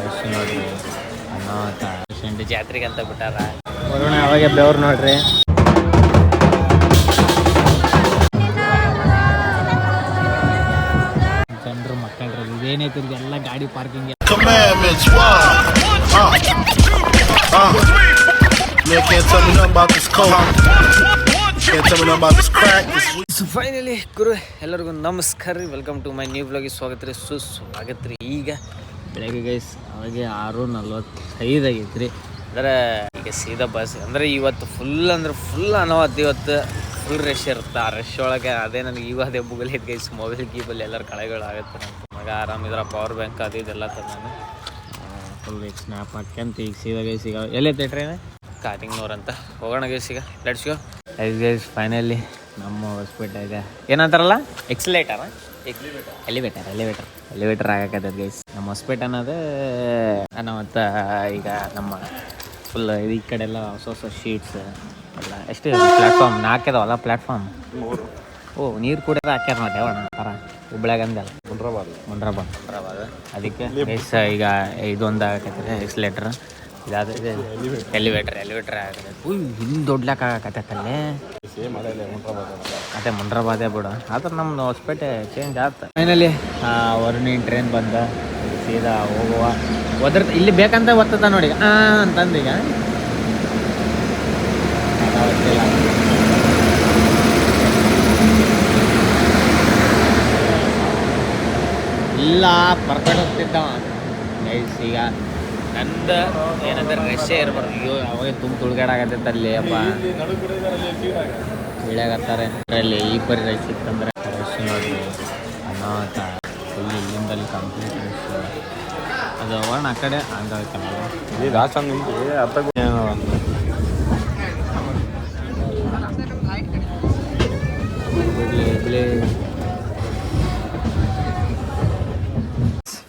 Rush ನೋಡ್ರಿ ಅನಾಥ patient ಜಾತ್ರೆಗೆ ಅಂತ ಬಿಟ್ಟಾರ. ವರುಣ ಅವಾಗ ಬೆವ್ರು ನೋಡ್ರಿ. ಜನರು ಮಕ್ಕಳ್ರಿ ಇದೇನೈತಿ ಎಲ್ಲ ಗಾಡಿ ಪಾರ್ಕಿಂಗ್. ಫೈನಲಿ ಗುರು ಎಲ್ಲರಿಗೂ ನಮಸ್ಕಾರ ರೀ, ವೆಲ್ಕಮ್ ಟು ಮೈ ನ್ಯೂ ಬ್ಲಾಗಿಗೆ ಸ್ವಾಗತ ರೀ, ಸುಸ್ವಾಗತ ರೀ. ಈಗ ಬೆಳಗ್ಗೆ ಗೈಸ್ ಅವಾಗೆ 6:45 ಆಗೈತೆ ರೀ. ಅಂದ್ರೆ ಈಗ ಸೀದಾ ಬಸ್ ಅಂದರೆ ಇವತ್ತು ಫುಲ್ ಅನಾವತ್ತು. ಇವತ್ತು ಫುಲ್ ರಶ್ ಇರುತ್ತೆ. ಆ ರಶ್ ಒಳಗೆ ಅದೇ ನನಗೆ ಅದೇ ಬುಗಲ್ ಐತೆ ಗೈಸ್. ಮೊಬೈಲ್ ಗೀಬಲ್ ಎಲ್ಲರ ಕಳೆಗಳು ಆಗುತ್ತೆ. ನನ್ನ ಮಗ ಆರಾಮಿದ್ರ, ಪವರ್ ಬ್ಯಾಂಕ್ ಅದು ಇದೆಲ್ಲ ತಂದಾನೆ. ಫುಲ್ ಈಗ ಸ್ನ್ಯಾಪ್ ಹಾಕ್ಯಂತ ಈಗ ಸೀದಾ ಗೈಸ್ ಈಗ ಎಲ್ಲೈತೆ ಟ್ರೈನ್ ಕಾಟಿಂಗ್ನವ್ರು ಅಂತ ಹೋಗೋಣ ಗೈಸ್. ಈಗ ಲೆಟ್ಸ್ ಗೋ ಗೈಸ್. ಫೈನಲಿ ನಮ್ಮ ಹೊಸಪೇಟೆಗೆ ಏನಂತಾರಲ್ಲ ಎಲಿವೇಟರ್ ಆಗಕತ್ತದ ಗೈಸ್. ನಮ್ಮ ಹೊಸಪೇಟೆ ಅನ್ನೋದು ಮತ್ತು ಈಗ ನಮ್ಮ ಫುಲ್ ಈ ಕಡೆ ಎಲ್ಲ ಹೊಸ ಶೀಟ್ಸ್ ಎಲ್ಲ ಎಷ್ಟು ಪ್ಲ್ಯಾಟ್ಫಾರ್ಮ್ 4 ಅದಾವಲ್ಲ ಪ್ಲ್ಯಾಟ್ಫಾರ್ಮ್. ನೀರು ಕುಡಿಯೋದು ಹಾಕ್ಯಾರ ನೋಡಿ ಅವಣ್ಣ ಥರ ಹುಬ್ಳ್ಯಾಗ ಅಂದಲ್ಲ ಮುಂಡ್ರಾಬಾದ್ ಅದಕ್ಕೆ ಗೈಸ್ ಈಗ ಇದೊಂದು ಆಗಕತ್ತಿದೆ ಎಕ್ಸ್ಲೇಟರ್. ಇದಾದ್ರೆ ಎಲಿವೇಟರ್ ಆಗತ್ತೆ. ಹಿಂದೆ ದೊಡ್ಡಲಾಕ ಆಗಕತ್ತಲ್ಲೇ ಅದೇ ಮುಂಡ್ರಾಬಾದೇ ಬಿಡು. ಆದ್ರೆ ನಮ್ದು ಹೊಸಪೇಟೆ ಚೇಂಜ್ ಆಯ್ತು. ಫೈನಲಿ ವರುಣಿ ಟ್ರೈನ್ ಬಂದ ಸೀದಾ ಹೋಗುವ ಇಲ್ಲಿ ಬೇಕಂತ ಒತ್ತದ ನೋಡಿ ಅಂತಂದೀಗ ಇಲ್ಲ ಪರ್ಫೆಕ್ಟ್ ಹೋಗ್ತಿದ್ದವ ಗೈಸ್. ಈಗ ನಂದು ಏನಂದ್ರೆ ರಶ್ಶೇ ಇರ್ಬಾರ್ದು. ಅಯ್ಯೋ ಅವಾಗ ತುಳ್ಗಾಡಾಗತ್ತೈತೆ ಅಲ್ಲಿ ಅಪ್ಪ ಇಳಿಯಾಗತ್ತಾರೆ ಅಲ್ಲಿ. ಈಗ ಬರೀ ರಶ್ ಸಿಕ್ತಂದ್ರೆ ರಶ್ ನೋಡ್ರಿ ಅನಾಥ ಫುಲ್ ಇಲ್ಲಿಂದಲ್ಲಿ ಕಂಪ್ಲೀಟ್ ರಶ್. ಅದು ವರ್ಣ ಆ ಕಡೆ ಹಂಗಾಗತ್ತಲ್ಲ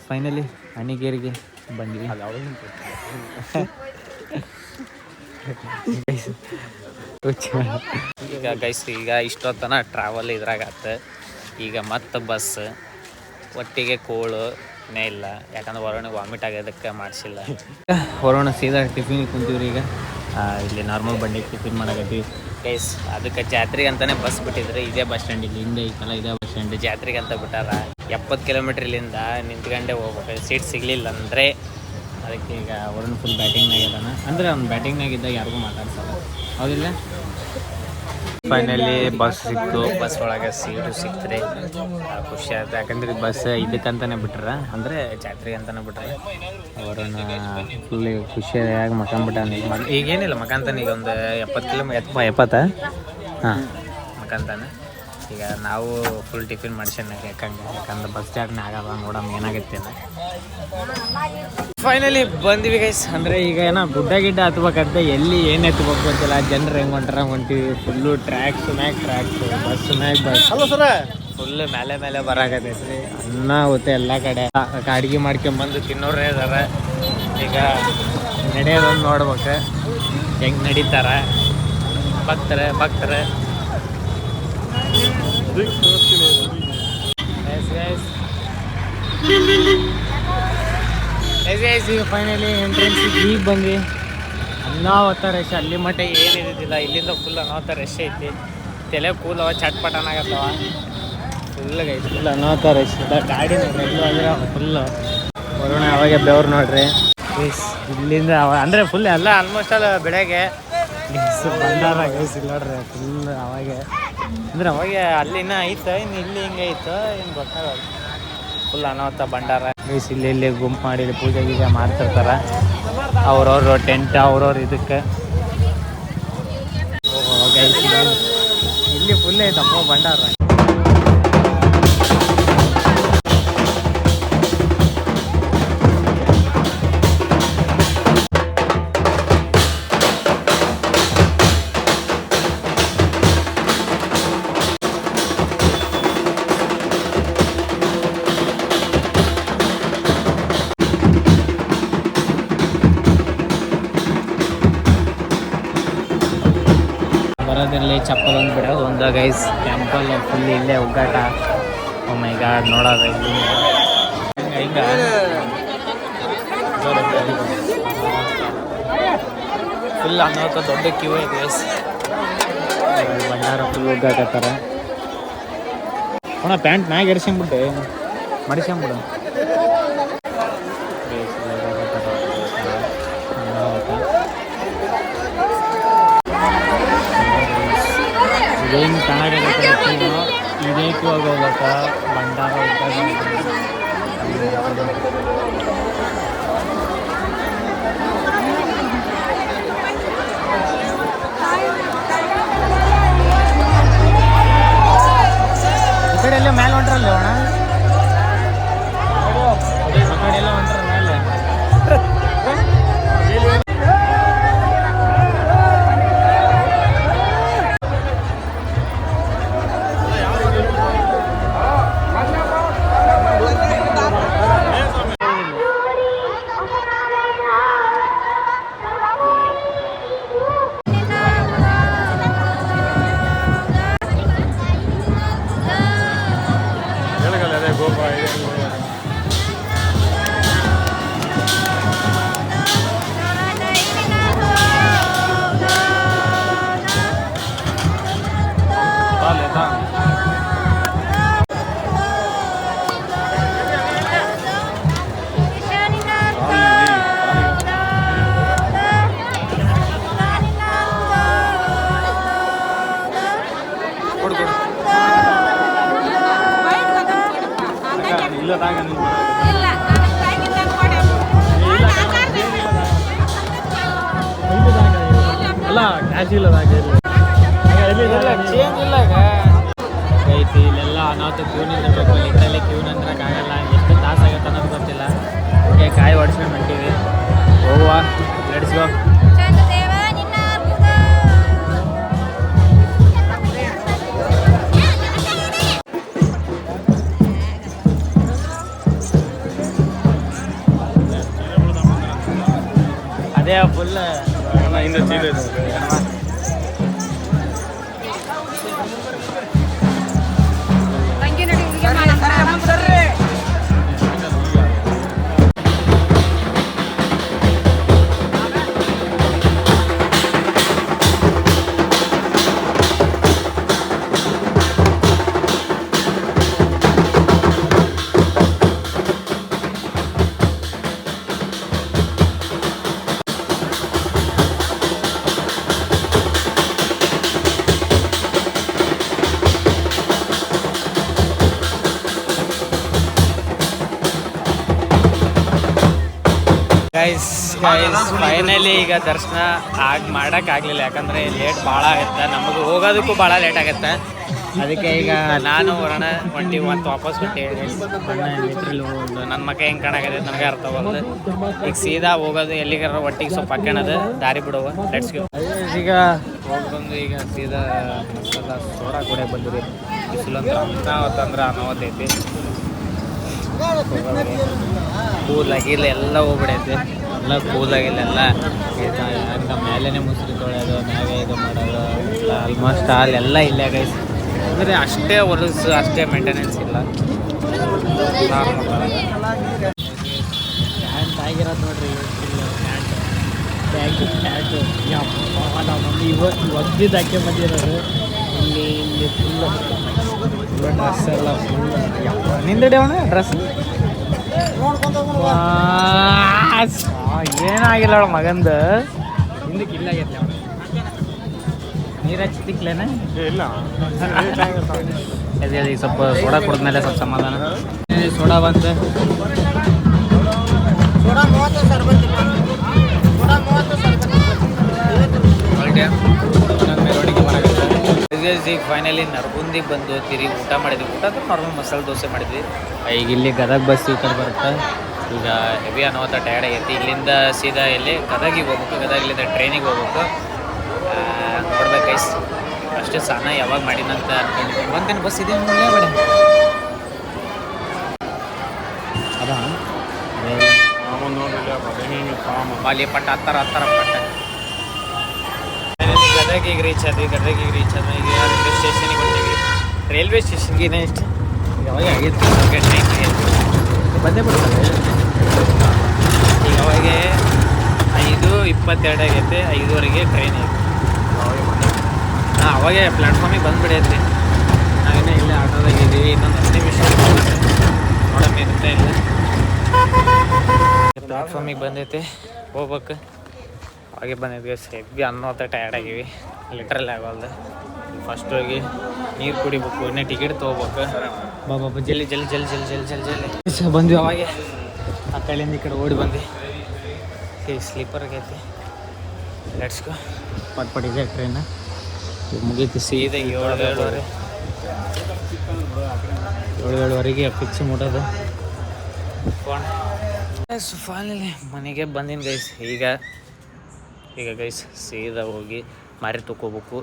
ಫೈನಲಿ ಹನಿಗೇರಿಗೆ ಬಂದ್ವಿ. ಈಗ ಗೈಸ್ ಈಗ ಇಷ್ಟೊತ್ತನ ಟ್ರಾವೆಲ್ ಇದ್ರಾಗತ್ತ. ಈಗ ಮತ್ತೆ ಬಸ್ ಒಟ್ಟಿಗೆ ಕೋಳುನೇ ಇಲ್ಲ, ಯಾಕಂದ್ರೆ ವರುಣಿಗೆ ವಾಮಿಟ್ ಆಗೋದಕ್ಕೆ ಮಾಡಿಸಿಲ್ಲ. ವರುಣ ಸೀದಾ ಟಿಫಿನಿಗೆ ಕುಂತೀವ್ರಿ. ಈಗ ಇಲ್ಲಿ ನಾರ್ಮಲ್ ಬಂಡಿಗೆ ಟಿಫಿನ್ ಮಾಡಕತ್ತೀವಿ ಗೈಸ್. ಅದಕ್ಕೆ ಜಾತ್ರೆಗೆ ಅಂತಲೇ ಬಸ್ ಬಿಟ್ಟಿದ್ರೆ ಇದೇ ಬಸ್ ಸ್ಟ್ಯಾಂಡ್ ಇಲ್ಲಿ ಹಿಂದೆ ಐತಲ್ಲ ಇದೇ ಬಸ್ ಸ್ಟ್ಯಾಂಡ್. ಜಾತ್ರೆಗೆ ಅಂತ ಬಿಟ್ಟಾರ. 70 ಕಿಲೋಮೀಟ್ರ್ ಇಲ್ಲಿಂದ ನಿಂತ್ಕೊಂಡೇ ಹೋಗ್ಬೇಕು. ಸೀಟ್ ಸಿಗಲಿಲ್ಲ ಅಂದರೆ ಅದಕ್ಕೆ ಈಗ ವರುಣ್ ಫುಲ್ ಬ್ಯಾಟಿಂಗ್ನಾಗ ಇದ್ದಾನೆ. ಅಂದರೆ ಅವ್ನು ಬ್ಯಾಟಿಂಗ್ನಾಗಿದ್ದಾಗ ಯಾರಿಗೂ ಮಾತಾಡ್ಸಲ್ಲ, ಹೌದಿಲ್ಲ. ಫೈನಲಿ ಬಸ್ ಸಿಕ್ತು. ಬಸ್ ಒಳಗೆ ಸೀಟು ಸಿಕ್ತರೆ ಖುಷಿ ಆಯ್ತು. ಯಾಕಂದ್ರೆ ಬಸ್ ಇದಕ್ಕಂತಾನೆ ಬಿಟ್ರ, ಅಂದರೆ ಜಾತ್ರೆಗೆ ಅಂತಾನೆ ಬಿಟ್ರೆ. ವರುಣ ಫುಲ್ ಖುಷಿಯಾಗಿ ಮಕ್ಕಂಬಿಟ್ಟಾನೆ. ಈಗೇನಿಲ್ಲ ಮಕ್ಕಂತಾನೆ. ಈಗ ಒಂದು 70 ಕಿಲೋಮೀಟರ್ ಮಕ್ಕಂತಾನೆ. ಈಗ ನಾವು ಫುಲ್ ಟಿಫಿನ್ ಮಾಡ್ಸೇನೆ ಯಾಕಂದ್ರೆ ಬಸ್ ಸ್ಟ್ಯಾಂಡ್ನೇ ಆಗಲ್ಲ. ನೋಡಮ್ಮ ಏನಾಗುತ್ತೆ. ಫೈನಲಿ ಬಂದ್ವಿ ಗೈಸ್. ಅಂದರೆ ಈಗ ಏನೋ ಗುಡ್ಡ ಹತ್ಬೇಕಂತ ಎಲ್ಲಿ ಏನು ಎತ್ಬೇಕು ಅಂತಿಲ್ಲ. ಜನರು ಹೆಂಗೆ ಹೊಂಟೀವಿ. ಫುಲ್ಲು ಟ್ರ್ಯಾಕ್ಸ್ ಬಸ್ ಬಸ್ ಅಲ್ಲ ಸರ ಫುಲ್ ಮೇಲೆ ಬರಾಕತ್ತೈತ್ರಿ. ಅನ್ನ ಹೋಗುತ್ತೆ ಎಲ್ಲ ಕಡೆ. ಅಡುಗೆ ಮಾಡ್ಕೊಂಬಂದು ತಿನ್ನೋರೇ ಇದಾರೆ. ಈಗ ನಡೆಯೋದೊಂದು ನೋಡ್ಬೇಕು ಹೆಂಗೆ ನಡೀತಾರ ಭಕ್ತರೆ. ಈಗ ಫೈನಲಿ ಎಂಟ್ರೆನ್ಸಿಗೆ ಈಗ ಬಂದ್ವಿ. ಅನಾವತ್ತ ರಶ್ ಅಲ್ಲಿ ಮಟ್ಟ ಏನಿದ್ದಿಲ್ಲ. ಇಲ್ಲಿಂದ ಫುಲ್ ಅನಾವತ್ತ ರಶ್ ಐತಿ. ತಲೆ ಕೂದವ ಚಟ್ಪಟನಾಗತ್ತವ ಫುಲ್ ಐತಿ. ಫುಲ್ ಅನಾವತ್ತ ರಶ್ ಗಾಡಿ ಅಂದ್ರೆ ಫುಲ್. ವರುಣ ಅವಾಗ ಬೆವ್ರು ನೋಡ್ರಿ ಗೈಸ್. ಇಲ್ಲಿಂದ ಅಂದರೆ ಫುಲ್ ಎಲ್ಲ ಆಲ್ಮೋಸ್ಟ್ ಅಲ್ಲ ಬೆಳಗ್ಗೆ ಬಂದಾರ ಗೈಸ್. ಇಲ್ಲ ನೋಡ್ರಿ ಫುಲ್ ಅವಾಗೆ ಅಂದ್ರೆ ಅವಾಗ ಅಲ್ಲಿನ ಐತೆ. ಇನ್ನು ಇಲ್ಲಿ ಹಿಂಗೆ ಐತೆ ಏನು ಗೊತ್ತಾಗಲ್ಲ. ಫುಲ್ ಅನಾವತ್ತ ಭಂಡಾರ ಗೈಸ್. ಇಲ್ಲಿ ಗುಂಪು ಮಾಡಿ ಪೂಜೆ ಗೀಜೆ ಮಾಡ್ತಿರ್ತಾರ. ಅವ್ರವ್ರ ಟೆಂಟ್ ಅವ್ರವ್ರ ಇದಕ್ಕೆ ಗೈಸ್. ಇಲ್ಲಿ ಫುಲ್ ಐತಪ್ಪ ಭಂಡಾರ. ಬರೋದ್ರಲ್ಲಿ ಚಪ್ಪಲ್ ಒಂದು ಬಿಡೋದು ಒಂದು ಗೈಸ್. ಟೆಂಪಲ್ ಫುಲ್ ಇಲ್ಲೇ ಒಗ್ಗಾಟ. ಓ ಮೈ ಗಾಡ್ ನೋಡೋದು ಇಲ್ಲಿ ಹಿಂಗೆ ಫುಲ್ ಅನ್ನೋತ ದೊಡ್ಡ ಕ್ಯೂ ಐತೆ ಗೈಸ್. ಭಂಡಾರ ಫುಲ್ ಹೋಗಾಕತ್ತಾರ. ಅಣ್ಣ ಪ್ಯಾಂಟ್ ಮ್ಯಾಗ ಎರ್ಸ್ಕೊಂಬಿಟ್ಟೆ ಮಡಿಸ್ಕೊಂಬಿಡು. ಇದೇನು ಚೆನ್ನಾಗಿರುತ್ತೆ ಇದಕ್ಕೆ ಹೋಗ್ಬೇಕಾ ಭಂಡಾರ ಈ ಕಡೆ ಎಲ್ಲ ಮೇಲೆ ಹೊಂಟ್ರಲ್ಲ ಅಣ್ಣ, ಆ ಕಡೆ ಎಲ್ಲ ಹೊಂಟ್ರ ಮೇಲೆ. ಅಲ್ಲ ಕ್ಯಾಶ್ ಇಲ್ಲದಾಗ ಚೇಂಜ್ ಇಲ್ಲ ಐತಿ ಇಲ್ಲೆಲ್ಲ ಅನಾಹುತ ಕ್ಯೂ ನಿಂದಿರ್ಬೇಕು. ಇದರಲ್ಲಿ ಕ್ಯೂ ನಿಂದ್ರಕ್ಕಾಗಲ್ಲ. ಎಷ್ಟು ತಾಸು ಆಗುತ್ತೆ ಅನ್ನೋದು ಗೊತ್ತಿಲ್ಲ. ಓಕೆ ಕಾಯಿ ಹೊಡ್ಸ್ಕೊಂಡು ಹೊಂಟೀವಿ. ಹೋಗುವ ಲೆಟ್ಸ್ ಗೋ. ಅದೇ ಫುಲ್ ಹಿಂದೆ ಚೀಲ ಇದೆ. ಗೈಸ್ ಫೈನಲಿ ಈಗ ದರ್ಶನ ಮಾಡೋಕ್ಕಾಗಲಿಲ್ಲ. ಯಾಕಂದರೆ ಲೇಟ್ ಭಾಳ ಆಗುತ್ತೆ, ನಮಗೆ ಹೋಗೋದಕ್ಕೂ ಭಾಳ ಲೇಟ್ ಆಗುತ್ತೆ. ಅದಕ್ಕೆ ಈಗ ನಾನು ಹೊರಣ ಹೊಂಟಿವಿ ಮತ್ತು ವಾಪಸ್ ಹೊಂಟೀವಿ. ನನ್ನ ಮಕ್ಕ ಹೆಂಗೆ ಕಾಣಾಗತ್ತೆ ನನಗೆ ಅರ್ಥವಲ್ಲ. ಈಗ ಸೀದಾ ಹೋಗೋದು ಎಲ್ಲಿಗಾರ ಒಟ್ಟಿಗೆ ಸ್ವಲ್ಪ ಹಾಕ್ಯಣದು ದಾರಿ ಬಿಡುವ. Let's go. ಈಗ ಹೋಗ್ಬಂದು ಈಗ ಸೀದಾ ಮಸಾಲ ಸೋಡಾ ಕೂಡ ಬಂದಿರಿ. ಬಿಸಿಲಂದ್ರೆ ಅನಾವತ್ತಂದ್ರೆ ಅನಾವತ್ತೈತಿ. ಕೂಲಾಗಿಲ್ಲ ಎಲ್ಲ ಹೋಗ್ಬಿಡೈತೆ. ಎಲ್ಲ ಕೂಲಾಗಿಲ್ಲ ಎಲ್ಲ ಹಂಗೆ ಮೇಲೇ ಮುಸುರಿ ತೊಳೆಯೋದು, ಮ್ಯಾಗೆ ಇದು ಮಾಡೋದು ಎಲ್ಲ ಆಲ್ಮೋಸ್ಟ್ ಎಲ್ಲ ಇಲ್ಲೇ ಗೈಸ್. ಅಂದರೆ ಅಷ್ಟೇ ಹೊಲಸು, ಅಷ್ಟೇ ಮೇಂಟೆನೆನ್ಸ್ ಇಲ್ಲ. ಪ್ಯಾಂಟ್ ಆಗಿರೋದು ನೋಡ್ರಿ ಪ್ಯಾಂಟು ಯಪ್ಪ ಮಮ್ಮಿ ಒದ್ದಿದ್ದು ಹಾಕಿ ಬಂದಿರೋದು. ಇಲ್ಲಿ ಫುಲ್ಲು ಡ್ರೆಸ್ ಎಲ್ಲ ಫುಲ್ ಯಪ್ಪ ನಿಂದಡಿ ಅವಣ ಡ್ರೆಸ್ ಏನಾಗಿಲ್ಲ ಅವಳ ಮಗಂದು. ಹಿಂದಕ್ಕೆ ಇಲ್ಲಾಗೈತೆ ಅವನು ನೀರು ಹಚ್ಚಿಕ್ಲೇನ ಇಲ್ಲ. ಅದೇ ಈಗ ಸ್ವಲ್ಪ ಸೋಡಾ ಕುಡಿದ್ಮೇಲೆ ಸ್ವಲ್ಪ ಸಮಾಧಾನ. ಸೋಡಾ ಬಂತು. ಈಗ ಫೈನಲಿ ನರಗುಂದಿಗೆ ಬಂದು ತಿರುಗಿ ಊಟ ಮಾಡಿದ್ವಿ. ಊಟ ಅಂದ್ರೆ ನಾರ್ಮಲ್ ಮಸಾಲೆ ದೋಸೆ ಮಾಡಿದ್ವಿ. ಈಗ ಇಲ್ಲಿ ಗದಗ ಬಸ್ ಈ ಕಡೆ ಬರುತ್ತೆ. ಈಗ ಹೆವಿ ಅನ್ನೋತ ಟಯರ್ಡ್ ಆಗೈತಿ. ಇಲ್ಲಿಂದ ಸೀದಾ ಇಲ್ಲಿ ಗದಗಿಗೆ ಹೋಗ್ಬೇಕು. ಗದಗಿಲಿಂದ ಟ್ರೈನಿಗೆ ಹೋಗ್ಬೇಕು. ನೋಡ್ಬೇಕು ಗೈಸ್. ಅಷ್ಟೇ ಸಾನ ಯಾವಾಗ ಮಾಡಿದಂತ ಅನ್ಕೊಂಡಿದ್ದೆ. ಒಂದೇನು ಬಸ್ ಇದೆ ಬೇಡ ಅದಾ ಅಲ್ಲಿ ಪಟ್ಟ ಹತ್ತರ ಪಟ್ಟ. ಗದಗಿಗೆ ರೀಚ್ ಆದ್ವಿ. ಈಗ ರೈಲ್ವೆ ಸ್ಟೇಷನಿಗೆ ಹೊಂಟೀವಿ. ರೈಲ್ವೆ ಸ್ಟೇಷನ್ಗೆ ಎಷ್ಟು ಯಾವಾಗ ಆಗಿತ್ತು ಬಂದೇ ಬರ್ತಾರೆ. ಈಗ ಅವಾಗೆ 5:20 5:22 ಆಗೈತೆ. 5:15 ಟ್ರೈನ್ ಐತೆ. ಅವಾಗೆ ಪ್ಲ್ಯಾಟ್ಫಾರ್ಮಿಗೆ ಬಂದುಬಿಡೈತ್ರಿ. ನಾವೇನೇ ಇಲ್ಲೇ ಆಟೋದಾಗಿದ್ದೀವಿ. ಇನ್ನೊಂದು 10 ನಿಮಿಷ ನೋಡೋಣ ಇರುತ್ತೆ ಇಲ್ಲ. ಪ್ಲ್ಯಾಟ್ಫಾರ್ಮಿಗೆ ಬಂದೈತೆ, ಹೋಗ್ಬೇಕು. ಅವಾಗೆ ಬಂದಿದ್ವಿ. Heavy ಅನ್ನೋತ್ತ tired ಆಗಿವಿ, literally ಆಗೋಲ್ದು. ಫಸ್ಟ್ ಹೋಗಿ ನೀರು ಕುಡಿಬೇಕು, ಇನ್ನೇ ಟಿಕೆಟ್ ತೊಗೋಬೇಕು. ಬಾಬಾ ಜಲ್ದಿ ಜಲ್ದಿ ಜಲ್ದಿ ಜಲ್ದಿ ಜಲ್ದಿ ಜಲ್ದಿ ಜಲ್ದಿ ಬಂದ್ವಿ. ಅವಾಗೆ ಆ ಕಡೆಯಿಂದ ಈ ಕಡೆ ಓಡಿ ಬಂದ್ವಿ. ಈ ಸ್ಲೀಪರ್ ಆಗೈತಿ. Let's go. ಪಟ್ ಇದೆ ಟ್ರೈನ್. ಮುಗೀತು ಸೀದಾ 7:30 ಫಿಕ್ಸ್ ಮುಟ್ಟೋದು. ಫೈನಲಿ ಮನೆಗೆ ಬಂದಿನ ಗೈಸ್. ಈಗ ಗೈಸ್ ಸೀದಾ ಹೋಗಿ ಮಾರಿ ತೊಗೋಬೇಕು.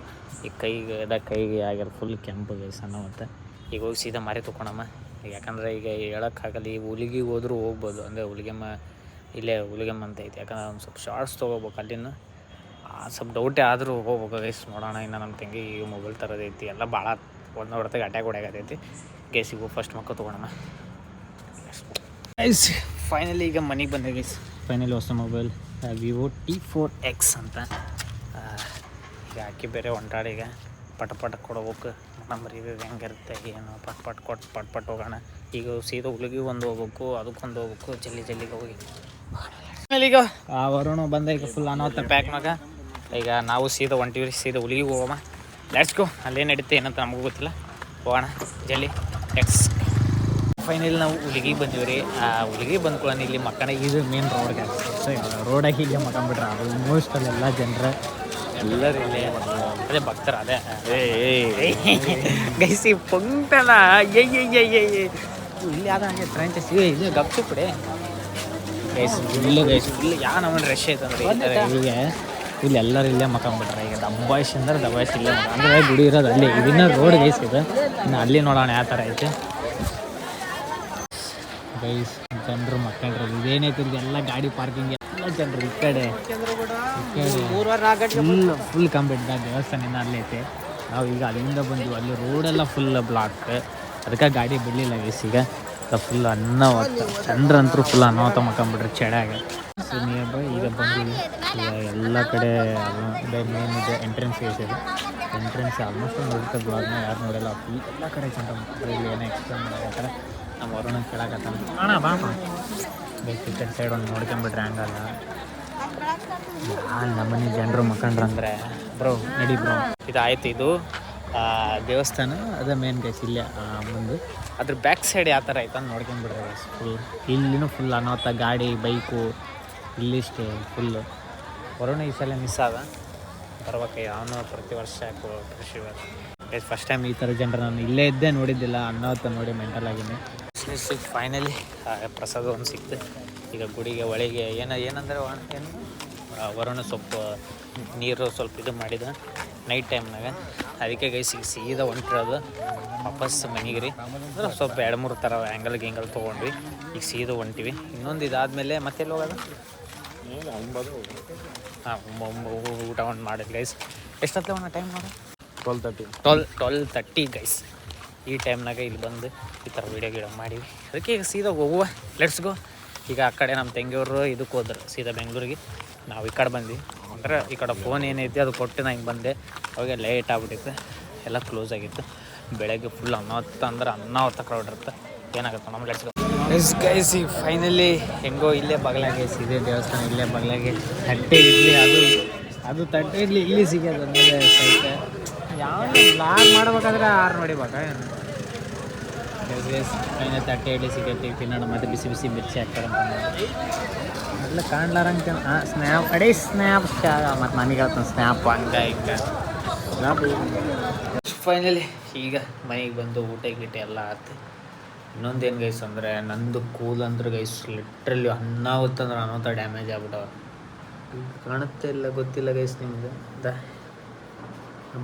ಈ ಕೈಗೆ ಆಗ್ಯಾರ ಫುಲ್ ಕೆಂಪು ಗೈಸ್ ಅನ್ನೋ. ಮತ್ತು ಈಗ ಹೋಗಿ ಸೀದಾ ಮಾರಿ ತೊಗೊಳಮ್ಮ. ಯಾಕಂದರೆ ಈಗ ಹೇಳೋಕ್ಕಾಗಲ್ಲ. ಈ ಹುಲಿಗಿಗೆ ಹೋದ್ರೂ ಹೋಗ್ಬೋದು. ಅಂದರೆ ಹುಲಿಗೆಮ್ಮ ಇಲ್ಲೇ ಹುಲಿಗೆಮ್ಮ ಅಂತ ಐತಿ. ಯಾಕಂದ್ರೆ ಒಂದು ಸ್ವಲ್ಪ ಶಾರ್ಟ್ಸ್ ತೊಗೋಬೇಕು. ಅಲ್ಲಿನ ಸ್ವಲ್ಪ ಡೌಟೇ ಆದರೂ ಹೋಗ್ಬೇಕು ಗೈಸ್. ನೋಡೋಣ. ಇನ್ನು ನಮ್ಮ ತಂಗಿ ಈಗ ಮೊಬೈಲ್ ತರೋದೈತಿ. ಎಲ್ಲ ಭಾಳ ಒಂದು ಹೊಡೆತಾಗ ಅಟ್ಯಾಕ್ ಹೊಡ್ಯಾಗತೈತಿ. ಗೈಸಿಗೂ ಫಸ್ಟ್ ಮಕ್ಕ ತೊಗೊಳಮ್ಮ ಗೈಸ್. ಫೈನಲಿ ಈಗ ಮನೆಗೆ ಬಂದೆ ಗೈಸ್. ಫೈನಲಿ ಹೊಸ ಮೊಬೈಲ್ ವಿವೋ T4X ಅಂತ. ಈಗ ಹಾಕಿ ಬೇರೆ ಹೊಂಟಾಡೀಗ ಪಟ ಕೊಡ್ಬೇಕು. ನಂಬರ್ ಇದು ಹೆಂಗಿರುತ್ತೆ ಏನು ಪಟ್ ಹೋಗೋಣ. ಈಗ ಸೀದಾ ಹುಲಿಗೆ ಒಂದು ಹೋಗ್ಬೇಕು, ಅದಕ್ಕೊಂದು ಹೋಗ್ಬೇಕು. ಜಲ್ಲಿಗೆ ಹೋಗಿ ಆಮೇಲೆ ಈಗ ವರುಣ ಬಂದ. ಈಗ ಫುಲ್ ಅನ್ನೋತ್ತ ಪ್ಯಾಕ್ನಾಗ. ಈಗ ನಾವು ಸೀದಾ ಹೊಂಟಿವ್ರಿ. ಸೀದಾ ಹುಲಿಗೆ ಹೋಗೋಣ. Let's go. ಅಲ್ಲೇನು ನಡೀತೆ ಏನಂತ ನಮಗೂ ಗೊತ್ತಿಲ್ಲ. ಹೋಗೋಣ ಜಲ್ಲಿ. ಲೆಟ್ಸ್. ಫೈನಲಿ ನಾವು ಹುಲಿಗೆ ಬಂದೀವಿ ರೀ. ಹುಲಿಗೆ ಬಂದ್ಕೊಳ್ಳೋಣ. ಇಲ್ಲಿ ಮಕ್ಕಳ ಇದು ಮೇನ್ ರೋಡ್ಗೆ ಆಗ್ತದೆ. ರೋಡಾಗಿ ಇಲ್ಲೇ ಮಕ್ಕಂಬಿಟ್ರೆ ಆಲ್ಮೋಸ್ಟ್ ಅಲ್ಲೆಲ್ಲ ಜನರು ಎಲ್ಲರೂ ಇಲ್ಲೇ ಅದೇ ಭಕ್ತರು. ಅದೇ ಗೈಸಿ ಪಂಕ್ಟನ ಇಲ್ಲಿ ಆದ ಹಾಗೆ ಟ್ರೈನ್ ಇಲ್ಲಿ ಗಪ್ಚು ಬಿಡಿ ಗೈಸ್. ಫುಲ್ ನಮ್ಮನ್ನು ರಶ್ ಐತಂದ್ರೆ ಈಗ ಇಲ್ಲಿ ಎಲ್ಲರೂ ಇಲ್ಲೇ ಮಕ್ಕಂಬಿಟ್ರೆ. ಈಗ ದಬ್ಬಾಯಿಸ್ ಅಂದ್ರೆ ದಬ್ಬಾಯಿಸ್ ಇಲ್ಲೇ ಅಂದರೆ ಗುಡಿ ಇರೋದು ಅಲ್ಲಿ. ಇದನ್ನ ರೋಡ್ ಗೈಸ್ ಇದೆ. ಇನ್ನು ಅಲ್ಲಿ ನೋಡೋಣ ಯಾವ ಥರ ಐತೆ ಗೈಸ್. ಜನರು ಮಕ್ಕಳ್ರು ಇದೇನೈತಿ ಎಲ್ಲ ಗಾಡಿ ಪಾರ್ಕಿಂಗ್ ಎಲ್ಲ ಜನರು ಈ ಕಡೆ ಫುಲ್ ಕಂಪ್ಲೀಟ್. ದೇವಸ್ಥಾನದಿಂದ ಅಲ್ಲೈತೆ. ನಾವು ಈಗ ಅಲ್ಲಿಂದ ಬಂದ್ವಿ. ಅಲ್ಲಿ ರೋಡೆಲ್ಲ ಫುಲ್ ಬ್ಲಾಕ್. ಅದಕ್ಕೆ ಗಾಡಿ ಬಿಡಲಿಲ್ಲ ಗೈಸ್. ಈಗ ಫುಲ್ ಅನ್ನವತ್ತ ಜನರಂತರೂ ಫುಲ್ ಅನ್ನವತ್ತ ಮಕ್ಕಂಬಿಟ್ರೆ ಚಡ್ಯಾಗ. ಸೊ ನಿಯರ್ ಬೈ ಈಗ ಬಂದಿವಿ. ಈಗ ಎಲ್ಲ ಕಡೆ ಮೇನ್ ಇದೆ ಎಂಟ್ರೆನ್ಸ್ ಗೈಸ್. ಇದೆ ಎಂಟ್ರೆನ್ಸ್ ಆಲ್ಮೋಸ್ಟ್ ನೋಡ್ತಾ ಬ್ಲಾಗ್ನ ಯಾರು ನೋಡಲ್ಲ. ಫುಲ್ ಎಲ್ಲ ಕಡೆ ಜನ ಮಕ್ಕಳು ಇಲ್ಲಿ ಏನೋ ಎಕ್ಸ್ಪ್ಲೇನ್ ಮಾಡಕತ್ತಾರೆ. ನಮ್ಮ ವರುಣ ಕೇಳಕತ್ತಾನ ಅಣ್ಣ ಬಾಮ ಗೈಸ್. ಈ ಕಡೆ ಸೈಡ್ ಒಂದು ನೋಡ್ಕೊಂಬಿಟ್ರೆ ಹಂಗಲ್ಲ. ನಮ್ಮನೆ ಜನರು ಮಕ್ಕಂಡ್ರು ಅಂದರೆ ಬ್ರೋ ನಡಿ ಬ್ರೋ. ಇದಾಯ್ತು. ಇದು ದೇವಸ್ಥಾನ ಅದ ಮೇನ್ ಗೈಸ್. ಇಲ್ಲೇ ಮುಂದೆ ಅದ್ರ ಬ್ಯಾಕ್ ಸೈಡ್ ಯಾವ ಥರ ಐತೆ ಅಂತ ನೋಡ್ಕೊಂಡ್ಬಿಡ್ರೆ ಗೈಸ್. ಫುಲ್ ಇಲ್ಲಿನೂ ಫುಲ್ ಅನ್ನೋತ್ತ ಗಾಡಿ ಬೈಕು ಇಲ್ಲಿಷ್ಟೇ ಫುಲ್ಲು. ವರುಣ ಈ ಸಲ ಮಿಸ್ ಆದ ಬರ್ಬೇಕು. ಅವನು ಪ್ರತಿ ವರ್ಷ ಖುಷಿ ಗೈಸ್. ಫಸ್ಟ್ ಟೈಮ್ ಈ ಥರ ಜನರು ನಾನು ಇಲ್ಲೇ ಇದ್ದೇ ನೋಡಿದ್ದಿಲ್ಲ. ಅನ್ನೋತ್ತ ನೋಡಿ ಮೆಂಟಲ್ ಆಗಿನಿ. ಫೈನಲಿ ಪ್ರಸಾದ ಒಂದು ಸಿಕ್ತು. ಈಗ ಗುಡಿಗೆ ಒಳಗೆ ಏನಂದರೆ ಏನು ವರುಣ ಸ್ವಲ್ಪ ನೀರು ಸ್ವಲ್ಪ ಇದು ಮಾಡಿದ ನೈಟ್ ಟೈಮ್ನಾಗ. ಅದಕ್ಕೆ ಗೈಸ್ ಈಗ ಸೀದಾ ಹೊಂಟಿರೋದು ವಾಪಸ್ ಮನೆಗೆ ರೀ. ಅಂದ್ರೆ ಸ್ವಲ್ಪ 2-3 ಥರ ಗಿಂಗಲ್ ತೊಗೊಂಡ್ವಿ. ಈಗ ಸೀದಾ ಹೊಂಟಿವಿ. ಇನ್ನೊಂದು ಇದಾದಮೇಲೆ ಮತ್ತೆಲ್ಲಿ ಹೋಗೋದು? ಊಟ ಒಂದು ಮಾಡಿದ್ವಿ ಗೈಸ್. ಎಷ್ಟೊತ್ತಲೆ ಒಂದು ಟೈಮ್ ನೋಡಿ 12:30 ಗೈಸ್. ಈ ಟೈಮ್ನಾಗ ಇಲ್ಲಿ ಬಂದು ಈ ಥರ ವೀಡಿಯೋ ಮಾಡಿವಿ. ಅದಕ್ಕೆ ಈಗ ಸೀದಾ ಹೋಗುವ. Let's go. ಈಗ ಆ ಕಡೆ ನಮ್ಮ ತಂಗಿಯವರು ಇದಕ್ಕೆ ಹೋದ್ರು ಸೀದಾ ಬೆಂಗಳೂರಿಗೆ. ನಾವು ಈ ಕಡೆ ಬಂದ್ವಿ. ಅಂದ್ರೆ ಈ ಕಡೆ ಫೋನ್ ಏನೈತಿ ಅದು ಕೊಟ್ಟು ನಾನು ಹಿಂಗೆ ಬಂದೆ. ಅವಾಗ ಲೇಟ್ ಆಗ್ಬಿಟ್ಟಿತ್ತು, ಎಲ್ಲ ಕ್ಲೋಸ್ ಆಗಿತ್ತು. ಬೆಳಗ್ಗೆ ಫುಲ್ ಅನ್ನವತ್ತ ಕ್ರೌಡ್ ಇರುತ್ತೆ. ಏನಾಗುತ್ತೆ ನಮ್ಮ ಲೆಟ್ಸ್ ಗೋ. ಗೈಸ್ ಈಗ ಫೈನಲಿ ಹೆಂಗೋ ಇಲ್ಲೇ ಬಗಲಾಗೆ ಇದೆ ದೇವಸ್ಥಾನ. ಇಲ್ಲೇ ಬಗಲಾಗೆ ತಟ್ಟೆ ಇಡ್ಲಿ ಅದು ತಟ್ಟೆ ಇಡ್ಲಿ ಇಲ್ಲಿ ಸಿಗೋದು ಅಂದರೆ ಸೈಟ್. ಯಾವ ಬ್ಲಾಗ್ ಮಾಡ್ಬೇಕಾದ್ರೆ 6 ನೋಡಿಬೇಕಾ ಫೈನಲ್ ತಟ್ಟೆ ಇಡ್ಲಿ ಸಿಗತ್ತೆ. ತಿನ್ನೋಣ. ಮತ್ತು ಬಿಸಿ ಮಿರ್ಚಿ ಹಾಕ್ತಾರಂತ ಎಲ್ಲ ಕಾಣ್ಲಾರಂಗೆ ಸ್ನ್ಯಾಪ್ ಮತ್ತು ನನಗೆ ಹೇಳ್ತಾನೆ ಸ್ನ್ಯಾಪ್ ಹಂಗೆ ಹಿಂಗೆ. ಫೈನಲಿ ಈಗ ಮನೆಗೆ ಬಂದು ಊಟ ಎಲ್ಲ ಆಯ್ತು. ಇನ್ನೊಂದೇನು ಗೈಸ್ ಅಂದರೆ ನಂದು ಕೂಲ್ ಅಂದ್ರೆ ಗೈಸ್ ಲಿಟ್ರಲಿ ಅನ್ನವತ್ತಂದ್ರೆ ಅನ್ನೋತ ಡ್ಯಾಮೇಜ್ ಆಗ್ಬಿಟ್ಟವ. ಕಾಣುತ್ತೆ ಇಲ್ಲ ಗೊತ್ತಿಲ್ಲ ಗೈಸ್ ನಿಮ್ದು.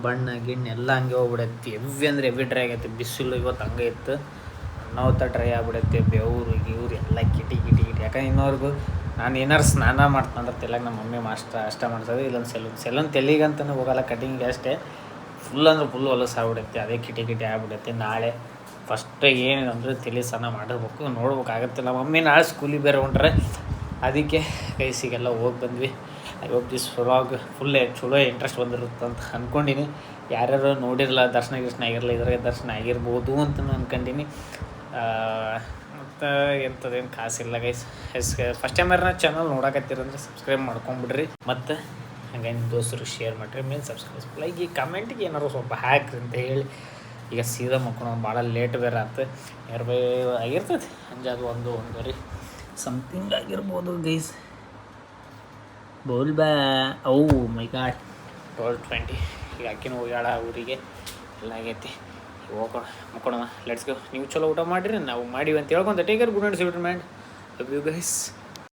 ಬಣ್ಣ ಗಿಣ್ಣು ಎಲ್ಲ ಹಂಗೆ ಹೋಗ್ಬಿಡತ್ತೆ. ಎವ್ವಿ ಅಂದರೆ ಎವ್ವಿ ಡ್ರೈ ಆಗೈತೆ. ಬಿಸಿಲು ಇವತ್ತು ಹಂಗೆ ಇತ್ತು. ಅನ್ನವತ್ತ ಡ್ರೈ ಆಗ್ಬಿಡತ್ತೆ. ಬೆವರು ಗಿವ್ರು ಎಲ್ಲ ಕಿಟಿ. ಯಾಕಂದ್ರೆ ಇನ್ನೋರ್ಗು ನಾನು ಏನಾರು ಸ್ನಾನ ಮಾಡ್ತಂದ್ರೆ ತೆಲಾಗ ನಮ್ಮ ಮಮ್ಮಿ ಅಷ್ಟೇ ಮಾಡ್ತದೆ. ಇಲ್ಲೊಂದು ಸೆಲೂನ್ ತೆಲಿಗಂತಲೂ ಹೋಗಲ್ಲ, ಕಟಿಂಗ್ಗೆ ಅಷ್ಟೇ. ಫುಲ್ ಅಂದ್ರೆ ಫುಲ್ ಹೊಲಸು ಆಗ್ಬಿಡುತ್ತೆ. ಅದೇ ಕಿಟಿ ಆಗ್ಬಿಡುತ್ತೆ. ನಾಳೆ ಫಸ್ಟ್ ಏನಂದ್ರೆ ತಲೆ ಸ್ನಾನ ಮಾಡಬೇಕು, ನೋಡ್ಬೇಕಾಗತ್ತೆ. ನಮ್ಮ ಮಮ್ಮಿ ನಾಳೆ ಸ್ಕೂಲಿಗೆ ಬೇರೆ ಹೊಂಟ್ರೆ ಅದಕ್ಕೆ ಕೈಸಿಗೆಲ್ಲ ಹೋಗಿ ಬಂದ್ವಿ. I hope this vlog full ಚಲೋ ಇಂಟ್ರೆಸ್ಟ್ ಬಂದಿರುತ್ತೆ ಅಂತ ಅಂದ್ಕೊಂಡಿನಿ. ಯಾರ್ಯಾರು ನೋಡಿರಲ್ಲ ದರ್ಶನ ಆಗಿರಲ್ಲ ಇದ್ರಾಗ ದರ್ಶನ ಆಗಿರ್ಬೋದು ಅಂತ ನಾನು ಅಂದ್ಕೊಂಡಿನಿ. ಮತ್ತು ಎಂಥದ್ದೇನು ಕಾಸಿಲ್ಲ ಗೈಸ್. ಫಸ್ಟ್ ಟೈಮ್ ಯಾರು ಚಾನಲ್ ನೋಡಕತ್ತೀರಂದ್ರೆ ಸಬ್ಸ್ಕ್ರೈಬ್ ಮಾಡ್ಕೊಂಬಿಡ್ರಿ. ಮತ್ತು ಹಂಗೆ ನಿಮ್ಮ ದೋಸ್ತರು ಶೇರ್ ಮಾಡಿರಿ. ಮೇಲೆ ಸಬ್ಸ್ಕ್ರೈಬ್ ಲೈಕ್ ಈ ಕಮೆಂಟಿಗೆ ಏನಾರು ಸ್ವಲ್ಪ ಹಾಕ್ರಿ ಅಂತ ಹೇಳಿ ಈಗ ಸೀದಾ ಮಕ್ಕೊಂಡು ಭಾಳ ಲೇಟ್ ಬೇರೆ ಆಯ್ತು. ನಿಯರ್ ಬೈ ಆಗಿರ್ತೈತಿ ಅಂಜಾದು 1-1:30 ಸಮಥಿಂಗ್ ಆಗಿರ್ಬೋದು ಗೈಸ್. ಬೋಲ್ ಬಾ ಮೈ ಗಾಡ್ 12:20 ಈಗ ಅಕ್ಕಿನ ಹೋಗ್ಯಾಳ ಊರಿಗೆ. ಎಲ್ಲ ಆಗೈತಿ. ಹೋಗೋಣ ಮುಕ್ಕೋಣ ಲೆಟ್ಸ್ ಗೋ. ನೀವು ಚಲೋ ಊಟ ಮಾಡಿರಿ, ನಾವು ಮಾಡಿವಿ ಅಂತ ಹೇಳ್ಕೊಂತ ಟೇಕ್ ಕೇರ್. ಗುಡ್ ನೈಟ್, ಸಿವಿಟ್ ಮ್ಯಾಂಡ್. Love you guys.